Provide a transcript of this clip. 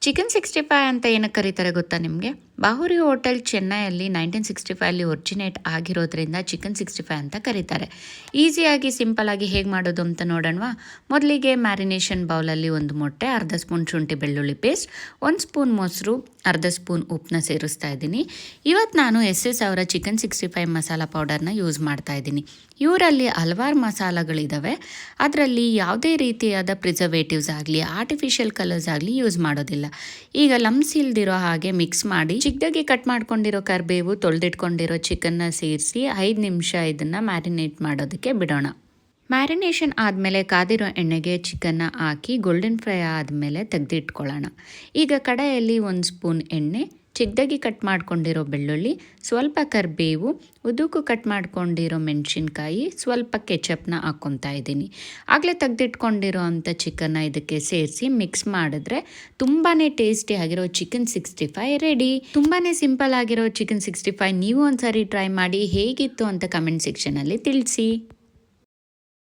Chicken 65 ಅಂತ ಏನಕ್ಕೆ ಕರೀತಾರೆ ಗೊತ್ತಾ ನಿಮಗೆ? ಬಾಹುರಿ ಹೋಟೆಲ್ ಚೆನ್ನೈಯಲ್ಲಿ 1965 ಒರಿಜಿನೇಟ್ ಆಗಿರೋದ್ರಿಂದ ಚಿಕನ್ 65 ಅಂತ ಕರೀತಾರೆ. ಈಸಿಯಾಗಿ ಸಿಂಪಲ್ಲಾಗಿ ಹೇಗೆ ಮಾಡೋದು ಅಂತ ನೋಡೋಣವಾ? ಮೊದಲಿಗೆ ಮ್ಯಾರಿನೇಷನ್ ಬೌಲಲ್ಲಿ ಒಂದು ಮೊಟ್ಟೆ, ಅರ್ಧ ಸ್ಪೂನ್ ಶುಂಠಿ ಬೆಳ್ಳುಳ್ಳಿ ಪೇಸ್ಟ್, 1 ಸ್ಪೂನ್ ಮೊಸರು, ಅರ್ಧ ಸ್ಪೂನ್ ಉಪ್ಪನ್ನ ಸೇರಿಸ್ತಾ ಇದ್ದೀನಿ. ಇವತ್ತು ನಾನು SS ಅವರ ಚಿಕನ್ 65 ಮಸಾಲ ಪೌಡರ್ನ ಯೂಸ್ ಮಾಡ್ತಾ ಇದ್ದೀನಿ. ಇವರಲ್ಲಿ ಹಲವಾರು ಮಸಾಲಗಳಿದ್ದಾವೆ. ಅದರಲ್ಲಿ ಯಾವುದೇ ರೀತಿಯಾದ ಪ್ರಿಸರ್ವೇಟಿವ್ಸ್ ಆಗಲಿ ಆರ್ಟಿಫಿಷಿಯಲ್ ಕಲರ್ಸ್ ಆಗಲಿ ಯೂಸ್ ಮಾಡೋದಿಲ್ಲ. ಈಗ ಲಮ್ಸ್ ಇಲ್ದಿರೋ ಹಾಗೆ ಮಿಕ್ಸ್ ಮಾಡಿ ಚಿಕ್ಕದಾಗಿ ಕಟ್ ಮಾಡ್ಕೊಂಡಿರೋ ಕರಿಬೇವು, ತೊಳೆದಿಟ್ಕೊಂಡಿರೋ ಚಿಕನ್ನ ಸೇರಿಸಿ 5 ನಿಮಿಷ ಇದನ್ನು ಮ್ಯಾರಿನೇಟ್ ಮಾಡೋದಕ್ಕೆ ಬಿಡೋಣ. ಮ್ಯಾರಿನೇಷನ್ ಆದಮೇಲೆ ಕಾದಿರೋ ಎಣ್ಣೆಗೆ ಚಿಕನ್ನ ಹಾಕಿ ಗೋಲ್ಡನ್ ಫ್ರೈ ಆದಮೇಲೆ ತೆಗೆದಿಟ್ಕೊಳ್ಳೋಣ. ಈಗ ಕಡಾಯಲ್ಲಿ 1 ಸ್ಪೂನ್ ಎಣ್ಣೆ, ಚಿಕ್ಕದಾಗಿ ಕಟ್ ಮಾಡ್ಕೊಂಡಿರೋ ಬೆಳ್ಳುಳ್ಳಿ, ಸ್ವಲ್ಪ ಕರಿಬೇವು, ಉದುಕು ಕಟ್ ಮಾಡ್ಕೊಂಡಿರೋ ಮೆಣಸಿನ್ಕಾಯಿ, ಸ್ವಲ್ಪ ಕೆಚಪ್ನ ಹಾಕ್ಕೊತಾ ಇದ್ದೀನಿ. ಆಗಲೇ ತೆಗೆದಿಟ್ಕೊಂಡಿರೋ ಅಂಥ ಚಿಕನ್ನ ಇದಕ್ಕೆ ಸೇರಿಸಿ ಮಿಕ್ಸ್ ಮಾಡಿದ್ರೆ ತುಂಬಾ ಟೇಸ್ಟಿ ಆಗಿರೋ ಚಿಕನ್ 65 ರೆಡಿ. ತುಂಬಾ ಸಿಂಪಲ್ ಆಗಿರೋ ಚಿಕನ್ 65 ನೀವು ಒಂದ್ಸರಿ ಟ್ರೈ ಮಾಡಿ ಹೇಗಿತ್ತು ಅಂತ ಕಮೆಂಟ್ ಸೆಕ್ಷನಲ್ಲಿ ತಿಳಿಸಿ.